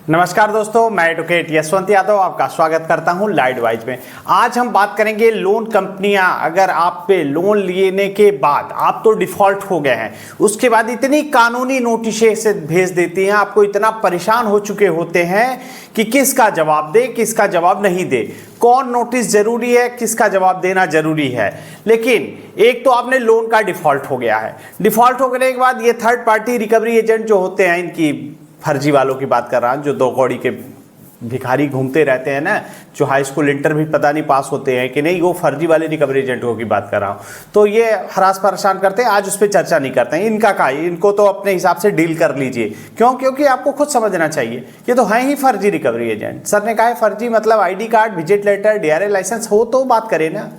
नमस्कार दोस्तों, मैं एडवोकेट यशवंत यादव आपका स्वागत करता हूं लाइट वाइज में। आज हम बात करेंगे लोन कंपनियां अगर आप पे लोन लेने के बाद आप तो डिफॉल्ट हो गए हैं, उसके बाद इतनी कानूनी नोटिसें से भेज देती हैं, आपको इतना परेशान हो चुके होते हैं कि किसका जवाब दे किसका जवाब नहीं दे, कौन नोटिस जरूरी है किसका जवाब देना जरूरी है। लेकिन एक तो आपने लोन का डिफॉल्ट हो गया है, डिफॉल्ट होने के बाद ये थर्ड पार्टी रिकवरी एजेंट जो होते हैं, इनकी फर्जी वालों की बात कर रहा हूं, जो दो कौड़ी के भिखारी घूमते रहते हैं ना, जो हाई स्कूल इंटर भी पता नहीं पास होते हैं कि नहीं, वो फर्जी वाले रिकवरी एजेंटों की बात कर रहा हूं। तो ये हरास परेशान करते हैं, आज उस पर चर्चा नहीं करते हैं। इनका का इनको तो अपने हिसाब से डील कर लीजिए। क्यों? क्योंकि आपको खुद समझना चाहिए ये तो है ही फर्जी रिकवरी एजेंट। सर ने कहा है फर्जी मतलब ID card, visit letter, DRA license हो तो बात करें ना,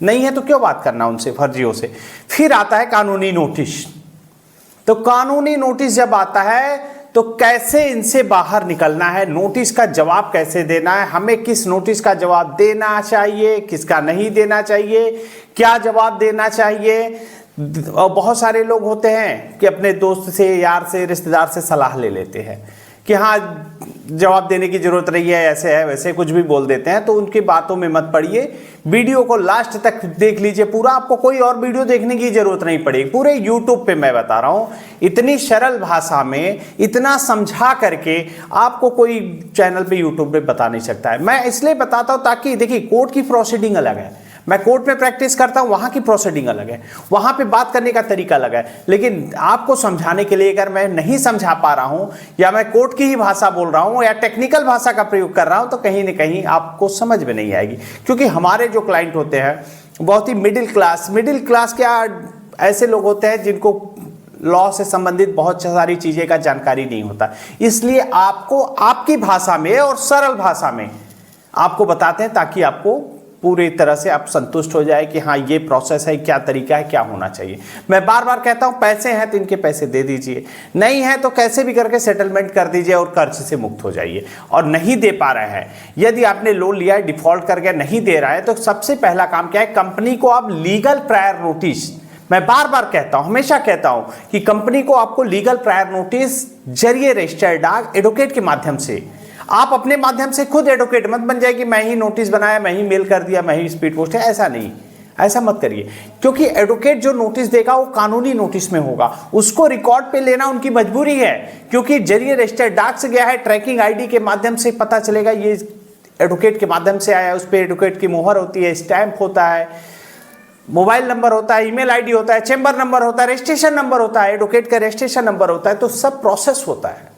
नहीं है तो क्यों बात करना उनसे, फर्जियों से। फिर आता है कानूनी नोटिस। तो कानूनी नोटिस जब आता है तो कैसे इनसे बाहर निकलना है, नोटिस का जवाब कैसे देना है, हमें किस नोटिस का जवाब देना चाहिए, किसका नहीं देना चाहिए, क्या जवाब देना चाहिए। और बहुत सारे लोग होते हैं कि अपने दोस्त से, यार से, रिश्तेदार से सलाह ले लेते हैं कि हाँ जवाब देने की जरूरत नहीं है, ऐसे है वैसे कुछ भी बोल देते हैं। तो उनकी बातों में मत पड़िए, वीडियो को लास्ट तक देख लीजिए पूरा, आपको कोई और वीडियो देखने की जरूरत नहीं पड़ेगी। पूरे YouTube पे मैं बता रहा हूं, इतनी सरल भाषा में इतना समझा करके आपको कोई चैनल पे YouTube पे बता नहीं सकता है। मैं इसलिए बताता हूं ताकि देखिए, कोर्ट की प्रोसीडिंग अलग है, मैं कोर्ट में प्रैक्टिस करता हूं, वहां की प्रोसीडिंग अलग है, वहां पे बात करने का तरीका अलग है। लेकिन आपको समझाने के लिए अगर मैं नहीं समझा पा रहा हूं, या मैं कोर्ट की ही भाषा बोल रहा हूं, या टेक्निकल भाषा का प्रयोग कर रहा हूं, तो कहीं ना कहीं आपको समझ में नहीं आएगी। क्योंकि हमारे जो क्लाइंट होते हैं बहुत ही मिडिल क्लास क्या ऐसे लोग होते हैं जिनको लॉ से संबंधित बहुत सारी चीजें का जानकारी नहीं होता। इसलिए आपको आपकी भाषा में और सरल भाषा में आपको बताते हैं ताकि आपको पूरी तरह से आप संतुष्ट हो जाए कि हाँ ये प्रोसेस है, क्या तरीका है, क्या होना चाहिए। मैं बार बार कहता हूं, पैसे हैं तो इनके पैसे दे दीजिए, नहीं है तो कैसे भी करके सेटलमेंट कर दीजिए और कर्ज से मुक्त हो जाइए। और नहीं दे पा रहे हैं, यदि आपने लोन लिया है, डिफॉल्ट करके नहीं दे रहा है, तो सबसे पहला काम क्या है, कंपनी को आप लीगल प्रायर नोटिस, मैं बार बार कहता हूं, हमेशा कहता हूं कि कंपनी को आपको लीगल प्रायर नोटिस जरिए रजिस्टर्ड डाक एडवोकेट के माध्यम से, आप अपने माध्यम से खुद एडवोकेट मत बन जाए कि मैं ही नोटिस बनाया, मैं ही मेल कर दिया, मैं ही स्पीड पोस्ट है, ऐसा नहीं, ऐसा मत करिए। क्योंकि एडवोकेट जो नोटिस देगा वो कानूनी नोटिस में होगा, उसको रिकॉर्ड पे लेना उनकी मजबूरी है। क्योंकि जरिए रजिस्टर्ड डाक से गया है, ट्रैकिंग ID के माध्यम से पता चलेगा ये एडवोकेट के माध्यम से आया, उस पर एडवोकेट की मोहर होती है, स्टैंप होता है, मोबाइल नंबर होता है, ईमेल ID होता है, चेंबर नंबर होता है, रजिस्ट्रेशन नंबर होता है, एडवोकेट का रजिस्ट्रेशन नंबर होता है। तो सब प्रोसेस होता है।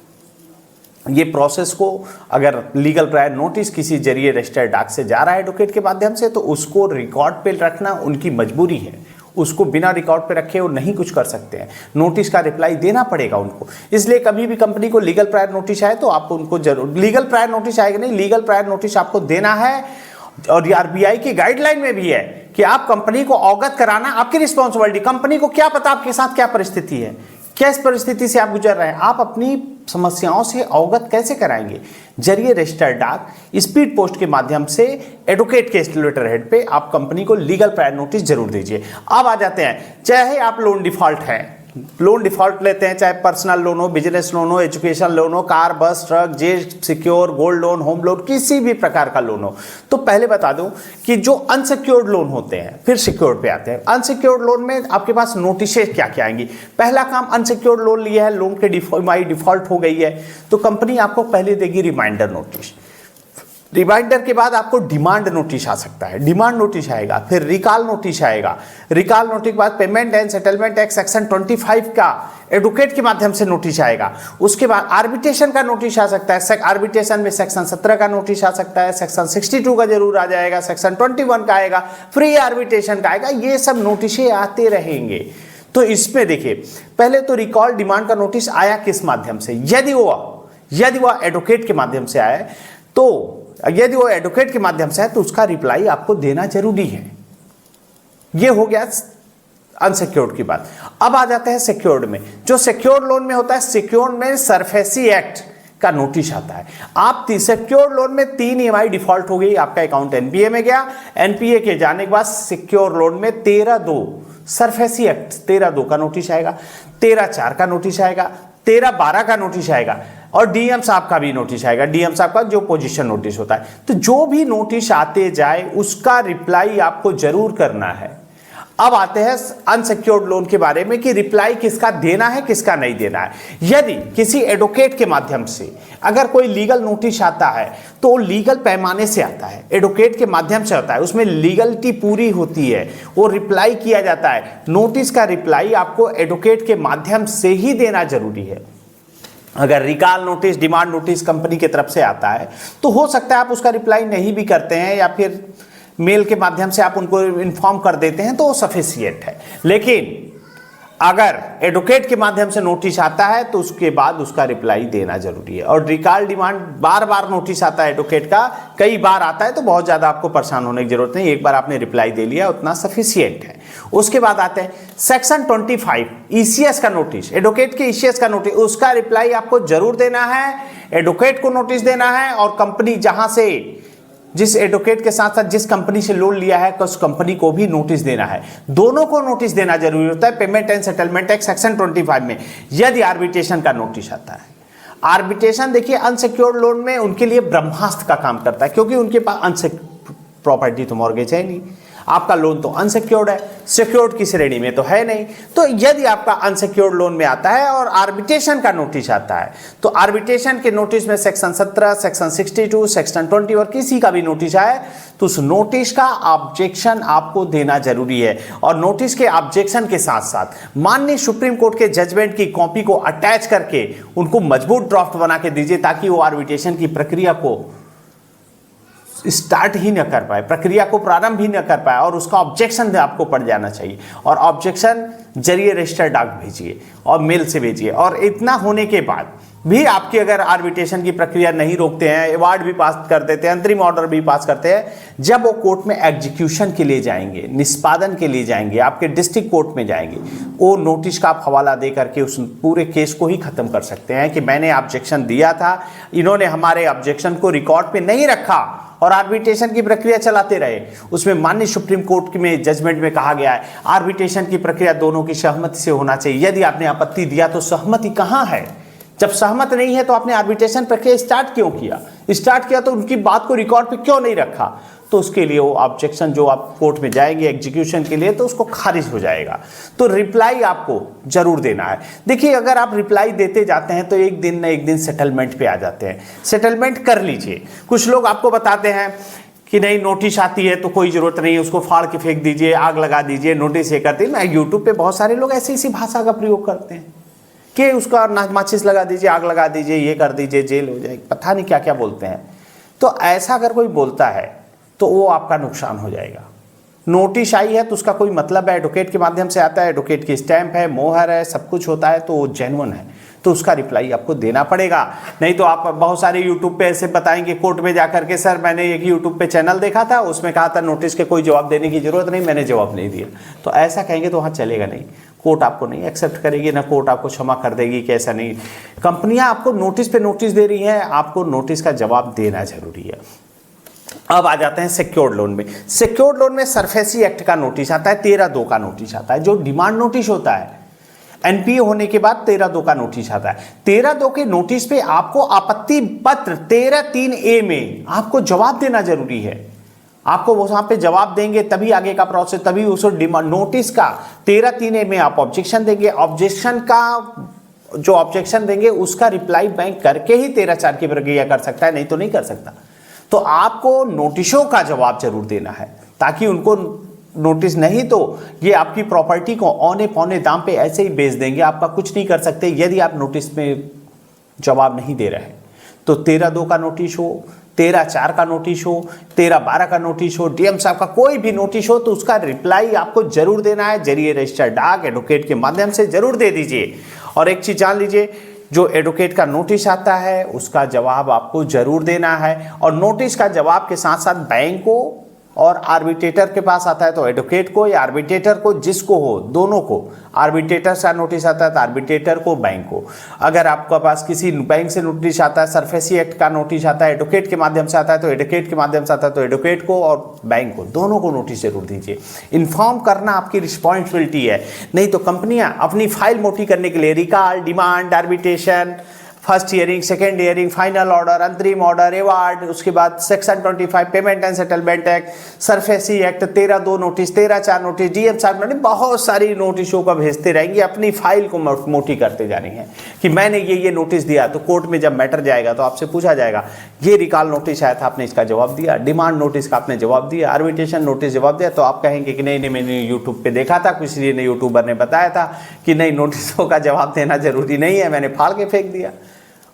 ये प्रोसेस को अगर लीगल प्रायर नोटिस किसी जरिए रजिस्टर्ड डाक से जा रहा है एडवोकेट के माध्यम से, तो उसको रिकॉर्ड पे रखना उनकी मजबूरी है। उसको बिना रिकॉर्ड पे रखे वो नहीं कुछ कर सकते हैं, नोटिस का रिप्लाई देना पड़ेगा उनको। इसलिए कभी भी कंपनी को लीगल प्रायर नोटिस आए तो आपको उनको जरूर, लीगल प्रायर नोटिस आएगा नहीं, लीगल प्रायर नोटिस आपको देना है। और RBI की गाइडलाइन में भी है कि आप कंपनी को अवगत कराना आपकी रिस्पॉन्सिबिलिटी। कंपनी को क्या पता आपके साथ क्या परिस्थिति है, किस परिस्थिति से आप गुजर रहे हैं, आप अपनी समस्याओं से अवगत कैसे कराएंगे। जरिए रजिस्टर्ड डाक, स्पीड पोस्ट के माध्यम से एडवोकेट के लेटर हेड पे आप कंपनी को लीगल प्रायर नोटिस जरूर दीजिए। अब आ जाते हैं, चाहे आप लोन डिफॉल्ट है, लोन डिफॉल्ट लेते हैं, चाहे पर्सनल लोन हो, बिजनेस लोन हो, एजुकेशन लोन हो, कार, बस, truck, jet, secure, gold loan, home loan, किसी भी प्रकार का लोन हो। तो पहले बता दूं कि जो अनसिक्योर्ड लोन होते हैं, फिर सिक्योर्ड पे आते हैं। अनसिक्योर्ड लोन में आपके पास नोटिसेज क्या क्या आएंगी। पहला काम, अनसिक्योर्ड लोन लिया है, लोन के डिफॉल्ट हो गई है, तो कंपनी आपको पहले देगी रिमाइंडर नोटिस। रिमाइंडर के बाद आपको डिमांड नोटिस आ सकता है, डिमांड नोटिस आएगा, फिर रिकॉल नोटिस आएगा, रिकॉल नोटिस के बाद payment and settlement act section 25 का एडवोकेट के माध्यम से नोटिस आएगा। उसके बाद आर्बिट्रेशन का नोटिस आ सकता है, आर्बिट्रेशन में सेक्शन 17 का नोटिस आ सकता है, सेक्शन 62 का जरूर आ जाएगा, सेक्शन 21 का आएगा, फ्री आर्बिट्रेशन का आएगा, ये सब नोटिसें आते रहेंगे। तो इसमें देखिए, पहले तो रिकॉल डिमांड का नोटिस आया किस माध्यम से, यदि वो एडवोकेट के माध्यम से आया, तो यदि वो एडवोकेट के माध्यम से है तो उसका रिप्लाई आपको देना जरूरी है। ये हो गया अनसिक्योर्ड की बात। अब आ जाते हैं सिक्योर्ड में। जो सिक्योर्ड लोन में होता है, सिक्योर्ड में सरफेसी एक्ट का नोटिस आता है। आप सिक्योर्ड लोन में 3 EMI डिफॉल्ट हो गई, आपका अकाउंट NPA में गया, NPA के जाने के बाद सिक्योर लोन में 13/2 सरफेसी एक्ट 13/2 का नोटिस आएगा, 13/4 का नोटिस आएगा, 13/12 का नोटिस आएगा। और डीएम साहब का भी नोटिस आएगा, डीएम साहब का जो पोजीशन नोटिस होता है। तो जो भी नोटिस आते जाए उसका रिप्लाई आपको जरूर करना है। अब आते हैं अनसिक्योर्ड लोन के बारे में कि रिप्लाई किसका देना है किसका नहीं देना है। यदि किसी एडवोकेट के माध्यम से अगर कोई लीगल नोटिस आता है तो वो लीगल पैमाने से आता है, एडवोकेट के माध्यम से होता है, उसमें लीगलिटी पूरी होती है, वो रिप्लाई किया जाता है। नोटिस का रिप्लाई आपको एडवोकेट के माध्यम से ही देना जरूरी है। अगर recall notice, demand notice company की तरफ से आता है तो हो सकता है आप उसका रिप्लाई नहीं भी करते हैं या फिर मेल के माध्यम से आप उनको इन्फॉर्म कर देते हैं तो वो सफिशिएंट है। लेकिन अगर एडवोकेट के माध्यम से नोटिस आता है तो उसके बाद उसका रिप्लाई देना जरूरी है। और रिकॉल डिमांड बार बार नोटिस आता है एडवोकेट का, कई बार आता है तो बहुत ज़्यादा आपको परेशान होने की जरूरत नहीं, एक बार आपने रिप्लाई दे लिया उतना सफिशिएंट है। उसके बाद आते हैं सेक्शन 25 ईसीएस का नोटिस, एडवोकेट के ईसीएस का नोटिस, उसका रिप्लाई आपको जरूर देना है, एडवोकेट को नोटिस देना है और कंपनी जहां से जिस एडवोकेट के साथ साथ जिस कंपनी से लोन लिया है उस कंपनी को भी नोटिस देना है। दोनों को नोटिस देना जरूरी होता है। Payment and settlement act section 25 में यदि आर्बिट्रेशन का नोटिस आता है, आर्बिट्रेशन देखिए अनसिक्योर्ड लोन में उनके लिए ब्रह्मास्त्र का काम करता है, क्योंकि उनके पास प्रॉपर्टी तो मॉर्गेज है नहीं, आपका लोन तो अनसिक्योर्ड है, सिक्योर्ड की श्रेणी में तो है नहीं। तो यदि आपका अनसिक्योर्ड लोन में आता है और आर्बिट्रेशन का नोटिस आता है तो आर्बिट्रेशन के नोटिस में सेक्शन 17, सेक्शन 62, सेक्शन 20 और किसी का भी नोटिस आए तो उस नोटिस का ऑब्जेक्शन आपको देना जरूरी है। और नोटिस के ऑब्जेक्शन के साथ साथ माननीय सुप्रीम कोर्ट के जजमेंट की कॉपी को अटैच करके उनको मजबूत ड्राफ्ट बना के दीजिए, ताकि वो आर्बिट्रेशन की प्रक्रिया को स्टार्ट ही न कर पाए, प्रक्रिया को प्रारंभ ही न कर पाए और उसका ऑब्जेक्शन आपको पड़ जाना चाहिए। और ऑब्जेक्शन जरिए रजिस्टर डाक भेजिए और मेल से भेजिए। और इतना होने के बाद भी आपकी अगर आर्बिट्रेशन की प्रक्रिया नहीं रोकते हैं, अवार्ड भी पास कर देते हैं, अंतरिम ऑर्डर भी पास करते हैं, जब वो कोर्ट में एग्जीक्यूशन के लिए जाएंगे, निष्पादन के लिए जाएंगे, आपके डिस्ट्रिक्ट कोर्ट में जाएंगे, वो नोटिस का आप हवाला दे करके उस पूरे केस को ही खत्म कर सकते हैं कि मैंने ऑब्जेक्शन दिया था, इन्होंने हमारे ऑब्जेक्शन को रिकॉर्ड पे नहीं रखा और आर्बिट्रेशन की प्रक्रिया चलाते रहे। उसमें माननीय सुप्रीम कोर्ट में जजमेंट में कहा गया है आर्बिट्रेशन की प्रक्रिया दोनों की सहमति से होना चाहिए। यदि आपने आपत्ति दिया तो सहमति कहाँ है? जब सहमत नहीं है तो आपने आर्बिट्रेशन प्रक्रिया स्टार्ट क्यों किया? स्टार्ट किया तो उनकी बात को रिकॉर्ड पे क्यों नहीं रखा? तो उसके लिए वो ऑब्जेक्शन जो आप कोर्ट में जाएंगे एग्जीक्यूशन के लिए तो उसको खारिज हो जाएगा। तो रिप्लाई आपको जरूर देना है। देखिए अगर आप रिप्लाई देते जाते हैं तो एक दिन न एक दिन सेटलमेंट पे आ जाते हैं, सेटलमेंट कर लीजिए। कुछ लोग आपको बताते हैं कि नहीं नोटिस आती है तो कोई जरूरत नहीं है, उसको फाड़ के फेंक दीजिए, आग लगा दीजिए, नोटिस ये करते हैं। मैं यूट्यूब पे बहुत सारे लोग ऐसी भाषा का प्रयोग करते हैं कि उसका माचिस लगा दीजिए, आग लगा दीजिए, ये कर दीजिए, जेल हो जाएगी, पता नहीं क्या क्या बोलते हैं। तो ऐसा अगर कोई बोलता है तो वो आपका नुकसान हो जाएगा। नोटिस आई है तो उसका कोई मतलब है, एडवोकेट के माध्यम से आता है, एडवोकेट की स्टैंप है, मोहर है, सब कुछ होता है तो वो जेन्युइन है, तो उसका रिप्लाई आपको देना पड़ेगा। नहीं तो आप बहुत सारे यूट्यूब पे ऐसे बताएंगे कोर्ट में जाकर के सर मैंने एक यूट्यूब पे चैनल देखा था, उसमें कहा था नोटिस के कोई जवाब देने की जरूरत नहीं, मैंने जवाब नहीं दिया। तो ऐसा कहेंगे तो वहाँ चलेगा नहीं, कोर्ट आपको नहीं एक्सेप्ट करेगी, ना कोर्ट आपको क्षमा कर देगी कि ऐसा नहीं। कंपनियां आपको नोटिस पे नोटिस दे रही हैं, आपको नोटिस का जवाब देना जरूरी है। अब आ जाते हैं सिक्योर्ड लोन में। सिक्योर्ड लोन में सरफेसी एक्ट का नोटिस आता है, 13(2) का नोटिस आता है, जो डिमांड नोटिस होता है एनपीए होने के बाद 13(2) का नोटिस आता है। 13(2) के नोटिस पे आपको आपत्ति पत्र 13(3)(a) में आपको जवाब देना जरूरी है। आपको वहां पे जवाब देंगे तभी आगे का प्रोसेस, तभी उस डिमांड नोटिस का 13(3)(a) में आप ऑब्जेक्शन देंगे। ऑब्जेक्शन का जो ऑब्जेक्शन देंगे उसका रिप्लाई बैंक करके ही 13(4) की प्रक्रिया कर सकता है, नहीं तो नहीं कर सकता। तो आपको नोटिसों का जवाब जरूर देना है, ताकि उनको नोटिस नहीं तो ये आपकी प्रॉपर्टी को औने पौने दाम पे ऐसे ही बेच देंगे, आपका कुछ नहीं कर सकते यदि आप नोटिस में जवाब नहीं दे रहे हैं। तो 13(2) का नोटिस हो, 13(4) का नोटिस हो, 13(12) का नोटिस हो, डीएम साहब का कोई भी नोटिस हो तो उसका रिप्लाई आपको जरूर देना है, जरिए रजिस्टर डाक एडवोकेट के माध्यम से जरूर दे दीजिए। और एक चीज जान लीजिए, जो एडवोकेट का नोटिस आता है उसका जवाब आपको जरूर देना है। और नोटिस का जवाब के साथ साथ बैंक को और आर्बिट्रेटर के पास आता है तो एडवोकेट को या आर्बिट्रेटर को, जिसको हो, दोनों को। आर्बिट्रेटर से नोटिस आता है तो आर्बिट्रेटर को, बैंक को। अगर आपके पास किसी बैंक से नोटिस आता है, सरफेसी एक्ट का नोटिस आता है, एडवोकेट के माध्यम से आता है तो एडवोकेट के माध्यम से आता है तो एडवोकेट को और बैंक को, दोनों को नोटिस जरूर दीजिए। इन्फॉर्म करना आपकी रिस्पॉन्सिबिलिटी है, नहीं तो कंपनियां अपनी फाइल मोटी करने के लिए recall, demand, arbitration, first hearing, second hearing, final order, अंतरिम ऑर्डर, एवार्ड, उसके बाद section 25 payment and settlement act, SARFAESI act, 13(2) notice, 13(4) notice, DM साहब नोटिस, बहुत सारी नोटिसों का भेजते रहेंगे। अपनी फाइल को मोटी करते जा रही हैं कि मैंने ये नोटिस दिया। तो कोर्ट में जब मैटर जाएगा तो आपसे पूछा जाएगा ये रिकॉल नोटिस आया था, आपने इसका जवाब दिया, डिमांड नोटिस का आपने जवाब दिया, आर्बिट्रेशन नोटिस जवाब दिया। तो आप कहेंगे कि नहीं मैंने यूट्यूब पे देखा था, किसी ने यूट्यूबर ने बताया था कि नहीं नोटिसों का जवाब देना जरूरी नहीं है, मैंने फाड़ के फेंक दिया,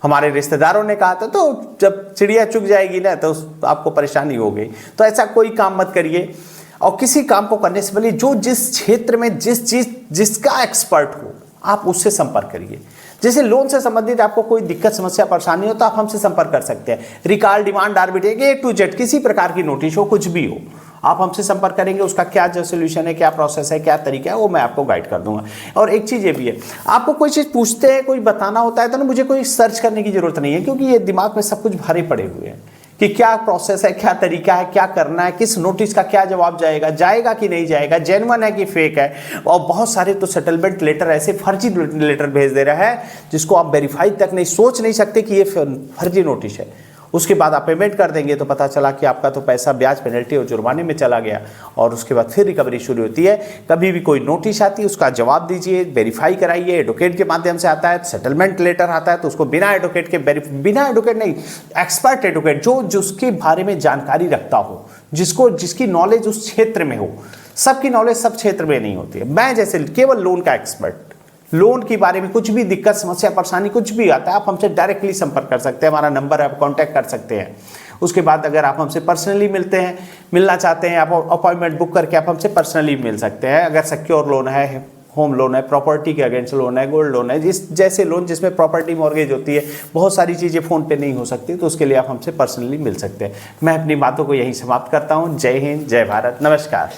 हमारे रिश्तेदारों ने कहा था। तो जब चिड़िया चुग जाएगी ना तो आपको परेशानी हो गई। तो ऐसा कोई काम मत करिए, और किसी काम को करने से पहले जो जिस क्षेत्र में जिसका एक्सपर्ट हो आप उससे संपर्क करिए। जैसे लोन से संबंधित आपको कोई दिक्कत समस्या परेशानी हो तो आप हमसे संपर्क कर सकते हैं। Recall, demand, arbitration, A to Z किसी प्रकार की नोटिस हो, कुछ भी हो, आप हमसे संपर्क करेंगे। उसका क्या जो सोल्यूशन है, क्या प्रोसेस है, क्या तरीका है, वो मैं आपको गाइड कर दूंगा। और एक चीज़ ये भी है, आपको कोई चीज़ पूछते हैं, कोई बताना होता है तो ना मुझे कोई सर्च करने की जरूरत नहीं है, क्योंकि ये दिमाग में सब कुछ भरे पड़े हुए हैं कि क्या प्रोसेस है, क्या तरीका है, क्या करना है, किस नोटिस का क्या जवाब जाएगा कि नहीं जाएगा, जेन्युइन है कि फेक है। और बहुत सारे तो सेटलमेंट लेटर ऐसे फर्जी लेटर भेज दे रहा है जिसको आप वेरीफाई तक नहीं, सोच नहीं सकते कि ये फर्जी नोटिस है। उसके बाद आप पेमेंट कर देंगे तो पता चला कि आपका तो पैसा ब्याज, पेनल्टी और जुर्माने में चला गया। और उसके बाद फिर रिकवरी शुरू होती है। कभी भी कोई नोटिस आती है उसका जवाब दीजिए, वेरीफाई कराइए। एडवोकेट के माध्यम से आता है, सेटलमेंट लेटर आता है तो उसको बिना एडवोकेट नहीं, एक्सपर्ट एडवोकेट जो जिसके बारे में जानकारी रखता हो, जिसकी नॉलेज उस क्षेत्र में हो। सबकी नॉलेज सब क्षेत्र में नहीं होती है। मैं जैसे केवल लोन का एक्सपर्ट, लोन के बारे में कुछ भी दिक्कत, समस्या, परेशानी कुछ भी आता है आप हमसे डायरेक्टली संपर्क कर सकते हैं। हमारा नंबर है, आप कांटेक्ट कर सकते हैं। उसके बाद अगर आप हमसे पर्सनली मिलना चाहते हैं, आप अपॉइंटमेंट बुक करके आप हमसे पर्सनली मिल सकते हैं। अगर सिक्योर लोन है, होम लोन है, प्रॉपर्टी के अगेंस्ट लोन है, गोल्ड लोन है, जैसे लोन जिसमें प्रॉपर्टी मॉर्गेज होती है, बहुत सारी चीज़ें फ़ोन पे नहीं हो सकती, तो उसके लिए आप हमसे पर्सनली मिल सकते हैं। मैं अपनी बातों को यहीं समाप्त करता हूँ। जय हिंद, जय भारत, नमस्कार।